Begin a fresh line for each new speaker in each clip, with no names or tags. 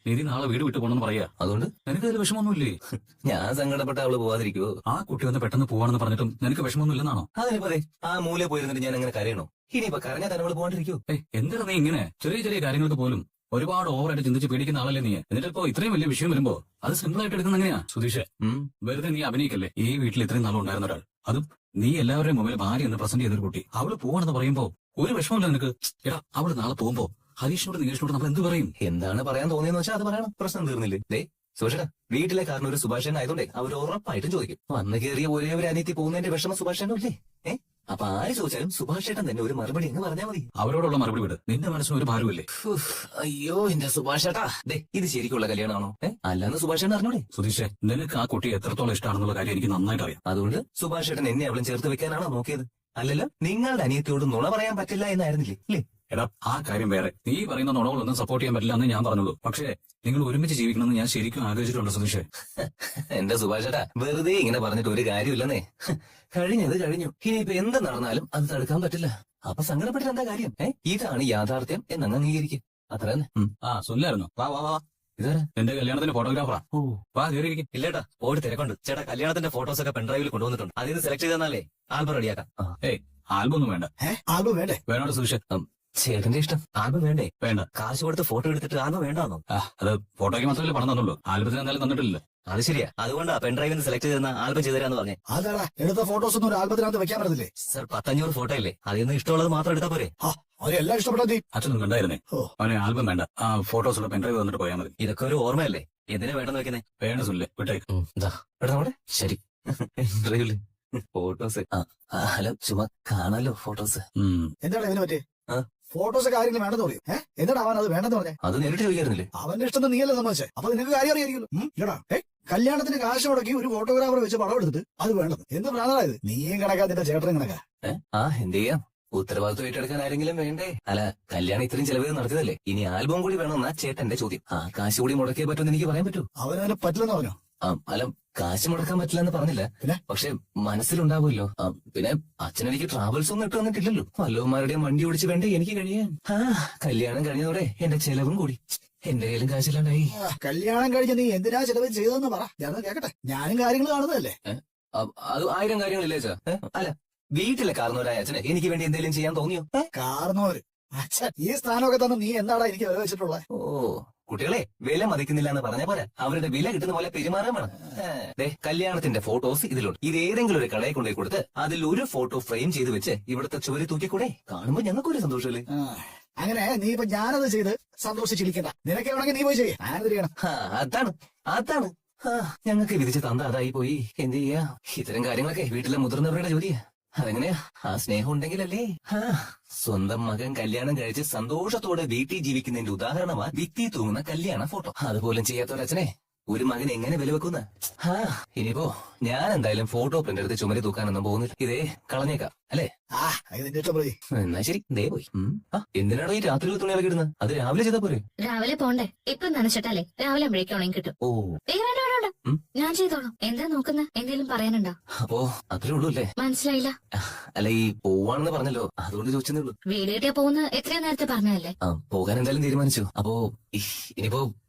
നീ നാളെ വീട് വിട്ടു പോണെന്ന് പറയാ.
അതുകൊണ്ട്
നിനക്ക് അതിൽ വിഷമമൊന്നുമില്ലേ?
ഞാൻ സങ്കടപ്പെട്ട അവള് പോവാതിരിക്കുവോ?
ആ കുട്ടി വന്ന് പെട്ടെന്ന് പോവാണെന്ന് പറഞ്ഞിട്ടും നിനക്ക് വിഷമമൊന്നുമില്ലെന്നാണോ?
അതിനിപ്പോ ആ മൂല പോയിരുന്നിട്ട് ഞാൻ അങ്ങനെ കരയണോ? ഇനിയിപ്പോ കരഞ്ഞാൽ തന്നെ അവള് പോകാണ്ടിരിക്കോ?
എന്തിനാ നീ ഇങ്ങനെ ചെറിയ ചെറിയ കാര്യങ്ങൾക്ക് പോലും ഒരുപാട് ഓവറായിട്ട് ചിന്തിച്ച് പേടിക്കുന്ന ആളല്ലേ നീ? എന്നിട്ടിപ്പോ ഇത്രയും വലിയ വിഷയം വരുമ്പോ അത് സിമ്പിൾ ആയിട്ട് എടുക്കുന്ന എങ്ങനെയാ സുധീഷ്? വെറുതെ നീ അഭിനയിക്കല്ലേ. ഈ വീട്ടിൽ ഇത്രയും നാളും ഉണ്ടായിരുന്ന ഒരാൾ, അതും നീ എല്ലാവരുടെയും മുമ്പിൽ ഭാര്യ എന്ന് പ്രസന്റ് ചെയ്തൊരു കുട്ടി, അവള് പോവാണെന്ന് പറയുമ്പോ ഒരു വിഷമമില്ല നിനക്ക്? എടാ, അവള് നാളെ പോകുമ്പോ ഹരീഷിനോട് നികേഷിനോട് നമ്മൾ എന്ത് പറയും?
എന്താണ് പറയാൻ തോന്നിയെന്ന് വെച്ചാൽ അത് പറയണം. പ്രശ്നം തീർന്നില്ലേ? സുഭാഷേട്ടാ, വീട്ടിലെ കാരണം ഒരു സുഭാഷേട്ടൻ ആയതുകൊണ്ടേ അവർ ഉറപ്പായിട്ടും ചോദിക്കും. വന്ന് കയറിയ ഒരേ ഒരു അനിയത്തി പോകുന്നതിന്റെ വിഷമം സുഭാഷേട്ടനും ഇല്ലേ? അപ്പൊ ആര് ചോദിച്ചാലും സുഭാഷേട്ടൻ തന്നെ ഒരു മറുപടി എന്ന് പറഞ്ഞാൽ മതി.
അവരോടുള്ള മറുപടി വിട്. നിന്റെ മനസ്സിന് ഒരു ഭാരമില്ലേ?
അയ്യോ എന്റെ സുഭാഷേട്ടാ, ഇത് ശരിക്കുള്ള കല്യാണമാണോ? അല്ലാന്ന് സുഭാഷേട്ടൻ അറിഞ്ഞോടെ?
സുധീഷേ, നിനക്ക് ആ കുട്ടി എത്രത്തോളം ഇഷ്ടമാണെന്നുള്ള കാര്യം എനിക്ക് നന്നായിട്ട് അറിയാം.
അതുകൊണ്ട് സുഭാഷേട്ടൻ എന്നെ അവളും ചേർത്ത് വെക്കാനാണോ നോക്കിയത്? അല്ലല്ലോ, നിങ്ങളുടെ അനിയത്തിയോട് നുണ പറയാൻ പറ്റില്ല എന്നായിരുന്നില്ലേ? ഇല്ലേ?
എടാ, ആ കാര്യം വേറെ. നീ പറയുന്ന നുണകളൊന്നും സപ്പോർട്ട് ചെയ്യാൻ പറ്റില്ല എന്ന് ഞാൻ പറഞ്ഞുള്ളൂ. പക്ഷേ നിങ്ങൾ ഒരുമിച്ച് ജീവിക്കണമെന്ന് ഞാൻ ശരിക്കും ആഗ്രഹിച്ചിട്ടുണ്ട് സുധീഷേ.
എന്റെ സുഭാഷേട്ടാ, വെറുതെ ഇങ്ങനെ പറഞ്ഞിട്ട് ഒരു കാര്യമില്ലെന്നേ. കഴിഞ്ഞത് കഴിഞ്ഞു. ഇനിയിപ്പോ എന്ത് നടന്നാലും അത് തടുക്കാൻ പറ്റില്ല. അപ്പൊ സങ്കടപ്പെട്ടിട്ട് എന്താ കാര്യം? ഇതാണ് യാഥാർത്ഥ്യം എന്നങ്ങ് അംഗീകരിക്കും. അത്ര തന്നെ.
സുല്ലായിരുന്നു.
വാ വാ വാ. ഇതാരാ?
എന്റെ കല്യാണത്തിന്റെ ഫോട്ടോഗ്രാഫറാ.
ഓ,
വാ കയറിയിരിക്കും.
ഇല്ലേട്ടാ, ഓടി തിരക്കുണ്ട്. ചേട്ടാ, കല്യാണത്തിന്റെ ഫോട്ടോസ് ഒക്കെ പെൺഡ്രൈവിൽ കൊണ്ടുവന്നിട്ടുണ്ട്. അതിൽ നിന്ന് സെലക്ട് ചെയ്താലേ ആൽബം റെഡിയാക്കാം.
ആൽബം ഒന്നും വേണ്ട.
ആൽബം വേണ്ടേ?
വേണോട് സുധീഷ്?
ചേട്ടന്റെ ഇഷ്ടം. ആൽബം വേണ്ടേ?
വേണ്ട.
കാശ് കൊടുത്ത് ഫോട്ടോ എടുത്തിട്ട് ആൽബം വേണ്ടാന്നോ?
അത് ഫോട്ടോയ്ക്ക് മാത്രമല്ലേ പണം തന്നുള്ളൂ. ആൽബത്തിന് എന്തായാലും തന്നിട്ടില്ല.
അത് ശരിയാ. അതുകൊണ്ടാ പെൺഡ്രൈവിൽ നിന്ന് സെലക്ട് ചെയ്തെന്ന ആൽബം ചെയ്തുതരാന്ന് പറഞ്ഞേ.
അതാടാ, എടുത്ത ഫോട്ടോസ് ഒന്നും ഒരു ആൽബത്തിനകത്ത് വെക്കാൻ പറ്റത്തില്ലേ?
സർ, 1000 ഫോട്ടോ ഇല്ലേ? അതിൽ നിന്ന് ഇഷ്ടമുള്ളത് മാത്രം എടുത്താ പോരെ?
അവരെല്ലാം ഇഷ്ടപ്പെട്ട
അച്ഛനൊന്നും കണ്ടായിരുന്നേ. അവനെ ആൽബം വേണ്ട. ആ ഫോട്ടോസുള്ള പെൻഡ്രൈവ് തന്നിട്ട് പോയാൽ മതി.
ഇതൊക്കെ ഒരു ഓർമ്മയല്ലേ? എന്തിനാ വേണ്ടെന്ന് വെക്കുന്നേ?
വേണ്ട സുല്ലേ, വിട്ടേക്ക്.
ശരി. ഡ്രൈവില് ഫോട്ടോസ്. ഹലോ, ചുമ്മാ കാണാലോ ഫോട്ടോസ്.
എന്താണ് ഇതിനെ പറ്റി? ഫോട്ടോസ് ഒക്കെ ആരെങ്കിലും വേണ്ടെന്ന് പറയും. എന്താണ് അവൻ അത് വേണ്ടെന്ന് പറഞ്ഞേ?
അത് നേരിട്ട് ചോദിക്കാറില്ലേ?
അവന്റെ ഇഷ്ടം നീയല്ലേ സമ്മതിച്ചേ? അപ്പൊ നിനക്ക് കാര്യം അറിയായിരിക്കുമല്ലോ. ഇല്ലടാ, കല്യാണത്തിന് കാശ് മുടക്കി ഒരു ഫോട്ടോഗ്രാഫറെ വെച്ച് പടം എടുത്തിട്ട് അത് വേണ്ടത് എന്ത് പ്രാണായത്? നീയും കണക്കാ, നിന്റെ ചേട്ടനും കണക്കാ.
എന്ത് ചെയ്യാം? ഉത്തരവാദിത്വം ഏറ്റെടുക്കാൻ ആരെങ്കിലും വേണ്ടേ? അല്ല, കല്യാണം ഇത്രയും ചെലവ് നടത്തിയതല്ലേ, ഇനി ആൽബം കൂടി വേണമെന്നാ ചേട്ടന്റെ ചോദ്യം. കാശ് കൂടി മുടക്കിയേ പറ്റുമെന്ന് എനിക്ക് പറയാൻ പറ്റൂ.
അവനവന് പറ്റില്ലെന്ന് പറഞ്ഞോ?
അല്ല, കാശ് മുടക്കാൻ പറ്റില്ല എന്ന് പറഞ്ഞില്ല. പക്ഷെ മനസ്സിലുണ്ടാവുമല്ലോ. പിന്നെ അച്ഛനെനിക്ക് ട്രാവൽസ് ഒന്നും ഇട്ട് വന്നിട്ടില്ലല്ലോ. വല്ലവന്മാരുടെയും വണ്ടി ഓടിച്ച് വേണ്ടേ എനിക്ക് കഴിയാൻ? കല്യാണം കഴിഞ്ഞതോടെ എന്റെ ചെലവും കൂടി. എന്റെ കയ്യിലും കാശില്ലാണ്ടായി.
കല്യാണം കഴിഞ്ഞ് നീ എന്തിനാ ചെലവ് ചെയ്തതെന്ന് പറ, ഞാൻ കേക്കട്ടെ. ഞാനും കാര്യങ്ങൾ കാണുന്നതല്ലേ.
അത് 1000 കാര്യങ്ങളില്ലേ അച്ഛാ? അല്ല, വീട്ടിലെ കാർന്നവരായ അച്ഛനെ എനിക്ക് വേണ്ടി എന്തെങ്കിലും ചെയ്യാൻ തോന്നിയോ?
കാർന്നവര് അച്ഛൻ ഈ സ്ഥാനമൊക്കെ തന്നെ നീ എന്താടാ എനിക്ക് വില വെച്ചിട്ടുള്ളത്?
ഓ, കുട്ടികളെ വില മതിക്കുന്നില്ല എന്ന് പറഞ്ഞ പോലെ അവരുടെ വില കിട്ടുന്ന പോലെ പെരുമാറാൻ വേണം. കല്യാണത്തിന്റെ ഫോട്ടോസ് ഇതിലുണ്ട്. ഇത് ഏതെങ്കിലും ഒരു കടയിൽ കൊണ്ടുപോയി കൊടുത്ത് അതിൽ ഒരു ഫോട്ടോ ഫ്രെയിം ചെയ്ത് വെച്ച് ഇവിടുത്തെ ചുവരി തൂക്കിക്കൂടെ? കാണുമ്പോ ഞങ്ങൾക്കൊരു സന്തോഷമല്ലേ?
അങ്ങനെ നീ ഇപ്പൊ ഞാനത് ചെയ്ത് സന്തോഷിച്ചിരിക്കണ്ട. നിനക്ക് വേണമെങ്കിൽ നീ പോയി ചെയ്യേ. ഞാനത് ചെയ്യണം.
അതാണ് ഞങ്ങൾക്ക് വിധിച്ച് തന്ന അതായി പോയി. എന്ത് ചെയ്യാ? ഇത്തരം കാര്യങ്ങളൊക്കെ വീട്ടിലെ മുതിർന്നവരുടെ ജോലിയാ. അതെങ്ങനെയാ? ആ സ്നേഹം ഉണ്ടെങ്കിലല്ലേ. സ്വന്തം മകൻ കല്യാണം കഴിച്ച് സന്തോഷത്തോടെ വീട്ടിൽ ജീവിക്കുന്നതിന്റെ ഉദാഹരണമാ ഭിത്തി തൂങ്ങുന്ന കല്യാണ ഫോട്ടോ. അതുപോലും ചെയ്യാത്തൊരച്ഛനെ ഒരു മകൻ എങ്ങനെ വിലവെക്കുന്ന? ഇനിയിപ്പോ ഞാൻ എന്തായാലും ഫോട്ടോ പ്രിന്റ് എടുത്ത് ചുമരി തൂക്കാനൊന്നും പോകുന്നില്ല. ഇതേ കളഞ്ഞേക്കാം അല്ലേ? എന്നാ ശരി, ദേ പോയി. എന്തിനാണോ ഈ രാത്രി തുണികളൊക്കെ ഇടുന്നത്? അത് രാവിലെ ചെയ്താ പോരെ?
രാവിലെ പോണ്ടേ? ഇപ്പൊ നനച്ചിട്ടല്ലേ രാവിലെ ആകുമ്പോഴേക്കും കിട്ടും.
ഓ,
ഞാൻ ചെയ്തോളാം. എന്താ നോക്കുന്ന? എന്തെങ്കിലും പറയാനുണ്ടോ?
അപ്പോ അത്രേ ഉള്ളൂ അല്ലേ?
മനസ്സിലായില്ല.
അല്ല, ഈ പോവാണെന്ന് പറഞ്ഞല്ലോ, അതുകൊണ്ട് ചോദിച്ചതേ ഉള്ളൂ.
വീട് കിട്ടിയാ പോകുന്ന എത്രയോ നേരത്തെ പറഞ്ഞതല്ലേ?
പോകാൻ എന്തായാലും തീരുമാനിച്ചു. അപ്പോ ഇനിയിപ്പോ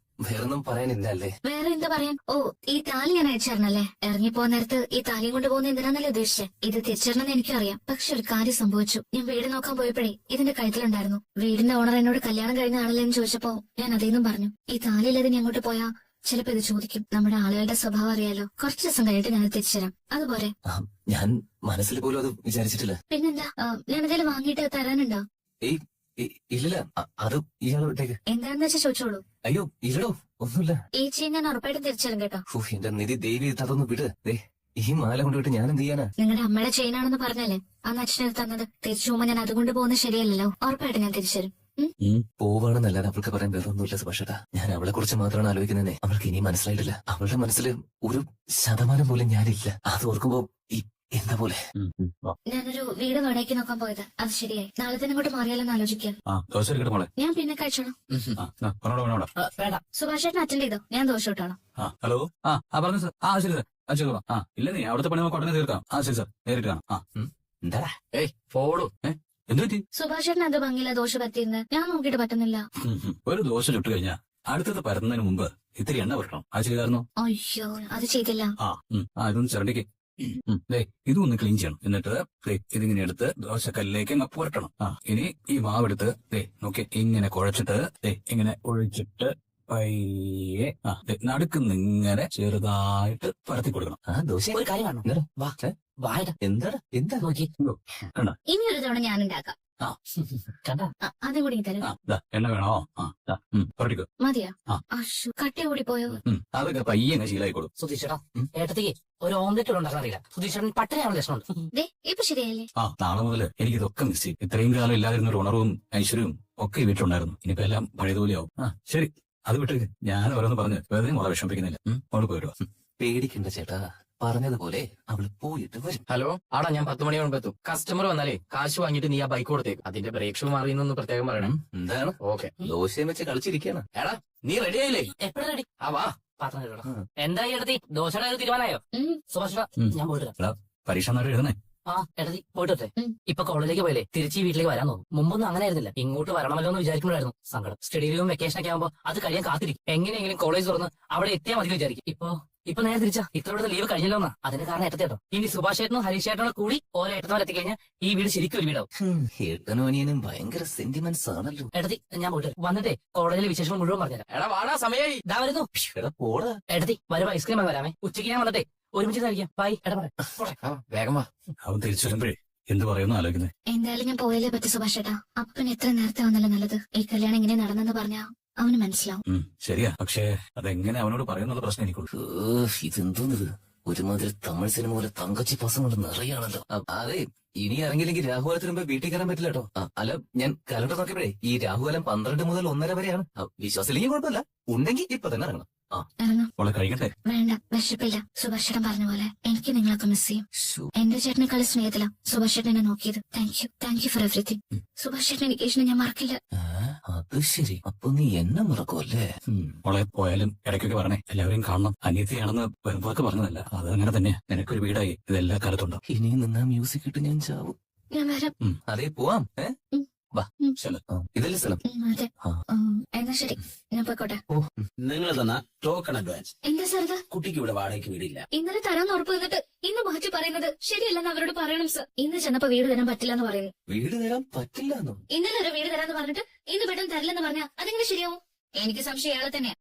വേറൊന്നും പറയാനില്ല അല്ലേ?
വേറെ എന്താ പറയാൻ? ഓ, ഈ താലി ഞാൻ അയച്ചായിരുന്നല്ലേ? ഇറങ്ങിപ്പോ നേരത്ത് ഈ താലിയും കൊണ്ട് പോകുന്ന എന്തിനാന്നല്ലേ ഉദ്ദേശിച്ചത്? ഇത് തിരിച്ചറിഞ്ഞെന്ന് എനിക്കറിയാം. പക്ഷെ ഒരു കാര്യം സംഭവിച്ചു. ഞാൻ വീട് നോക്കാൻ പോയപ്പോഴേ ഇതിന്റെ കഴുത്തിലുണ്ടായിരുന്നു. വീടിന്റെ ഓണർ എന്നോട് കല്യാണം കഴിഞ്ഞ ആണല്ലേ എന്ന് ചോദിച്ചപ്പോ ഞാൻ അതേന്നും പറഞ്ഞു. ഈ താലിയില്ലാതെ ഞാൻ അങ്ങോട്ട് പോയാ ചിലപ്പോ ഇത് ചോദിക്കും. നമ്മുടെ ആളുകളുടെ സ്വഭാവം അറിയാലോ. കുറച്ചു ദിവസം കഴിഞ്ഞിട്ട് ഞാൻ തിരിച്ചുതരാം. അതുപോലെ
ഞാൻ മനസ്സിൽ പോലും അത് വിചാരിച്ചിട്ടില്ല.
പിന്നെന്താ, ഞാൻ എന്തെങ്കിലും വാങ്ങിയിട്ട് തരാനുണ്ടോ?
ഇല്ല, അത് ഇയാളോട്ടേക്ക്
എന്താണെന്ന് വെച്ചാൽ ചോദിച്ചോളൂ.
അയ്യോ ഇല്ലടോ, ഒന്നുമില്ല.
ഈ ചെയ് ഞാൻ ഉറപ്പായിട്ടും തിരിച്ചരും കേട്ടോ.
എന്റെ നിധി ദേവി, അതൊന്ന് വിട്. ഈ മാല കൊണ്ടുപോയിട്ട് ഞാൻ എന്ത് ചെയ്യാനാ?
നിങ്ങളുടെ അമ്മയുടെ ചെയിനാണെന്ന് പറഞ്ഞല്ലേ അന്ന് അച്ഛനത് തന്നത്. തിരിച്ചു പോകുമ്പോ ഞാൻ അതുകൊണ്ട് പോകുന്നത് ശരിയല്ലല്ലോ. ഉറപ്പായിട്ടും ഞാൻ തിരിച്ചുതരും.
പോവാണെന്നല്ലാതെ അവൾക്ക് പറയാൻ വേറെ ഒന്നുമില്ല സുഭാഷേട്ടാ. ഞാൻ അവളെ കുറിച്ച് മാത്രമാണ് ആലോചിക്കുന്നതേ. അവൾക്ക് ഇനി മനസ്സിലായിട്ടില്ല. അവളുടെ മനസ്സിൽ 1% പോലും ഞാനില്ല. അത് ഓർക്കുമ്പോ എന്താ പോലെ.
ഞാനൊരു വീട് വാടകയ്ക്ക് നോക്കാൻ പോയത്. അത് ശരിയായി. നാളെ തന്നെ ഇങ്ങോട്ട് മാറിയാലോന്ന് ആലോചിക്കാം. ഞാൻ പിന്നെ കഴിച്ചോളാം. വേണ്ട, സുഭാഷ് ചേട്ടൻ അറ്റൻഡ് ചെയ്തോ? ഞാൻ ദോശ ഇട്ടോളാം.
ഹലോ. പറഞ്ഞു സാർ. ശരി സാർ. ഇല്ല, നീ അവിടുത്തെ പണി നമുക്ക് ഉടനെ തീർക്കാം. ശരി സാർ, നേരിട്ട് കാണാം.
എന്താ
ഫോളോ എന്ത് പറ്റി?
സുഭാഷ് ചേട്ടൻ എന്ത് ഭംഗിയില്ല ദോശ പറ്റിയിരുന്നത്. ഞാൻ നോക്കിയിട്ട് പറ്റുന്നില്ല.
ഒരു ദോശ ചുട്ട് കഴിഞ്ഞാൽ അടുത്തത് പരത്തുന്നതിന് മുമ്പ് ഇത്തിരി എണ്ണ പുരട്ടണം. അത് ചെയ്തായിരുന്നോ?
അയ്യോ അത് ചെയ്തില്ല.
ഇതൊന്ന് ചിരണ്ടിക്ക്. ദേ ഇതൊന്ന് ക്ലീൻ ചെയ്യണം. എന്നിട്ട് ദേ ഇതിങ്ങനെ എടുത്ത് ദോശക്കല്ലിലേക്ക് അങ്ങ് പുരട്ടണം. ഇനി ഈ മാവെടുത്ത് ദേ നോക്കി ഇങ്ങനെ കുഴച്ചിട്ട് ദേ ഇങ്ങനെ ഒഴിച്ചിട്ട് പയ്യെ നടുക്കുന്ന് ഇങ്ങനെ ചെറുതായിട്ട് പരത്തി കൊടുക്കണം.
ദോശ
ഒരു കാര്യം കാണണം.
എന്താടാ?
വാ വാടാ
എന്താടാ എന്താ
നോക്കി
ഇനി ഒരു തവണ ഞാൻ ഉണ്ടാക്കാം.
കണ്ട
അതും കൂടി തരും.
എണ്ണ വേണോ? പുരട്ടിക്കോ.
മതിയാ?
ആ.
അശ്ശോ, കട്ടി കൂടി പോയോ?
അതൊക്കെ പയ്യെ അങ്ങ് ശീലായിക്കോളും.
സുധീഷേട്ടാ ഏട്ടത്തേക്ക് ഒരു ഓംലെറ്റ് ഉണ്ടാക്കാൻ അറിയില്ല. സുധീഷേട്ടൻ പട്ടനെയാണ് ലക്ഷണമുണ്ട്.
ദേ ഇപ്പൊ ശരിയായില്ലേ?
നാളെ മുതൽ എനിക്ക് ഇതൊക്കെ മിസ് ചെയ്യും. ഇത്രയും കാലം ഇല്ലാതിരുന്ന ഒരു ഉണർവും ഐശ്വര്യവും ഒക്കെ ഈ വീട്ടിലുണ്ടായിരുന്നു. ഇനിയിപ്പോ എല്ലാം പഴയതുപോലെയാവും. ശരി, അത് വിട്ടേക്ക്. ഞാൻ ഓരോന്ന് പറഞ്ഞ് വെറുതെ മോളെ വിഷമിപ്പിക്കുന്നില്ല. അവള് പോയിടുവാ.
പേടിക്കണ്ട ചേട്ടാ, പറഞ്ഞതുപോലെ അവള് പോയിട്ട് വരും.
ഹലോ ആടാ, ഞാൻ 10 മണിയാകുമ്പോ എത്തും. കസ്റ്റമർ വന്നാലേ കാശ് വാങ്ങിയിട്ട് നീ ആ ബൈക്ക് കൊടുത്തേക്ക്. അതിന്റെ ബ്രേക്ക് ഷൂ മാറിയെന്നൊന്ന് പ്രത്യേകം പറയണം.
എന്താണ്
ഓക്കെ.
ദോശയും വെച്ച് കളിച്ചിരിക്കാണ്.
എടാ നീ റെഡി ആയില്ലേ?
എപ്പോഴും റെഡി.
ആ വാ.
പാത്രം കഴുകണം. എന്തായി ഏട്ടത്തി, ദോശയുടെ കാര്യം തീരുമാനമായോ? സുഭാഷേട്ടാ ഞാൻ പോയിട്ട് വരാം.
പരീക്ഷ നേരം എഴുതണേ.
ഏട്ടത്തി പോയിട്ട് വരട്ടെ. ഇപ്പൊ കോളേജിലേക്ക് പോയില്ലേ, തിരിച്ച് ഈ വീട്ടിലേക്ക് വരാൻ തോന്നും. മുമ്പൊന്നും അങ്ങനെ ആയിരുന്നില്ല. ഇങ്ങോട്ട് വരണമല്ലോ എന്ന് വിചാരിക്കുമ്പോഴായിരുന്നു സങ്കടം. സ്റ്റഡി ലീവും വെക്കേഷൻ ഒക്കെ ആകുമ്പോൾ അത് കഴിയാൻ കാത്തിരിക്കും. എങ്ങനെയെങ്കിലും കോളേജ് തുറന്ന് അവിടെ എത്തിയാൽ മതി വിചാരിക്കും. ഇപ്പൊ നേരെ തിരിച്ചാ. ഇത്രയുടെ ലീവ് കഴിഞ്ഞല്ലോ എന്നാ. അതിന് കാരണം ഏട്ടത്തേട്ടോ. ഇനി സുഭാഷ് ഏട്ടനോ ഹരീഷ് ഏട്ടനോ കൂടി ഓരോ ഏട്ടനോ എത്തിക്കഴിഞ്ഞാൽ ഈ വീട് ശരിക്കും ഒരു വീടാവും.
ഏട്ടനും അനിയനും ഭയങ്കര സെന്റിമെന്റ്സ് ആണല്ലോ.
ഏട്ടത്തി ഞാൻ പോയിട്ട് വരാം. വന്നിട്ടേ കോളേജിലെ വിശേഷം മുഴുവൻ പറഞ്ഞുതരാം.
എടാ വാടാ, സമയായി.
ഇതാ വരുന്നു.
എടാ പോടാ.
ഏട്ടത്തി വരുമ്പോ ഐസ്ക്രീം വാങ്ങി വരാമേ. ഉച്ചയ്ക്ക് ഞാൻ വന്നിട്ടേ ഒരുമിച്ച് കഴിക്കാം. ബൈ. ഏട്ടാ പറയാം.
വേഗം വാ.
അവൻ തിരിച്ചു വരുമ്പോഴേ എന്ത് പറയുന്നു ആലോചിക്കുന്നത്.
എന്തായാലും ഞാൻ പോയാലേ പറ്റി സുഭാഷേട്ടാ. അപ്പൻ എത്ര നേരത്തെ വന്നല്ലോ നല്ലത്. ഈ കല്യാണം ഇങ്ങനെ നടന്നെന്ന് പറഞ്ഞാ അവന് മനസ്സിലാവും.
ശരിയാ, പക്ഷേ അതെങ്ങനെ അവനോട് പറയുന്നുള്ള പ്രശ്നം എനിക്കുള്ളൂ.
ഇതെന്തോന്നിത്, ഒരുമാതിരി തമിഴ് സിനിമ പോലെ തങ്കച്ചി പാസം കൊണ്ട് നിറയാണല്ലോ. അതെ, ഇനി ഇറങ്ങിയില്ലെങ്കിൽ രാഹുകാലത്തിന് മുമ്പ് വീട്ടിൽ കയറാൻ പറ്റില്ല കേട്ടോ. അല്ല, ഞാൻ കലണ്ടർ നോക്കിയപ്പോഴേ ഈ രാഹുകാലം 12 മുതൽ 1:30 വരെയാണ്. വിശ്വാസമില്ലെങ്കിൽ കുഴപ്പമില്ല, ഉണ്ടെങ്കിൽ ഇപ്പൊ തന്നെ ഇറങ്ങണം.
ഇറങ്ങാം.
അവളെ കഴിക്കട്ടെ.
വേണ്ട, വിശപ്പില്ല. സുഭാഷേട്ടൻ പറഞ്ഞ പോലെ എനിക്ക് നിങ്ങളൊക്കെ മിസ് ചെയ്യും.
ശ്ശോ.
എന്റെ ചേട്ടനെക്കാളും സ്നേഹത്തിലാ സുഭാഷേട്ടൻ എന്നെ നോക്കിയത്. Thank you for everything. സുഭാഷേട്ടൻ എനിക്ക് ഞാൻ മറക്കില്ല.
അത് ശരി, അപ്പൊ നീ എന്നെ മറക്കുമല്ലേ?
മോളെ പോയാലും ഇടയ്ക്കൊക്കെ പറഞ്ഞേ, എല്ലാവരെയും കാണണം. അനിയത്തിയാണെന്ന് വെറുതെ പറഞ്ഞതല്ല, അത് അങ്ങനെ തന്നെ. നിനക്കൊരു വീടായി, ഇതെല്ലാ കാലത്തുണ്ടോ.
ഇനിയും നിന്നാ മ്യൂസിക് ഇട്ട് ഞാൻ ചാവും.
ഞാൻ വരാം.
അതെ പോവാം. വാ,
ശരി.
ഇതല്ലേ സ്ഥലം.
അതെ. എന്നാ ശരി, ഞാൻ പോയിക്കോട്ടെ.
നിങ്ങൾ തന്ന ടോക്കൺ അഡ്വാൻസ്.
എന്താ സാർ ഇത്?
കുട്ടിക്ക് ഇവിടെ വാടകയ്ക്ക് വീടില്ല.
ഇന്നലെ തരാന്ന് ഉറപ്പ് തന്നിട്ട് ഇന്ന് മാറ്റി പറയുന്നത് ശരിയല്ലെന്ന് അവരോട് പറയണം സർ. ഇന്ന് ചെന്നപ്പോ വീട് തരാൻ പറ്റില്ല എന്ന് പറയുന്നു.
വീട് തരാൻ പറ്റില്ല എന്നോ?
ഇന്നലെ ഒരു വീട് തരാന്ന് പറഞ്ഞിട്ട് ഇന്ന് പെട്ടെന്ന് തരില്ലെന്ന് പറഞ്ഞാ അതെങ്ങനെ ശരിയാവും? എനിക്ക് സംശയം ഇയാളെ തന്നെയാ.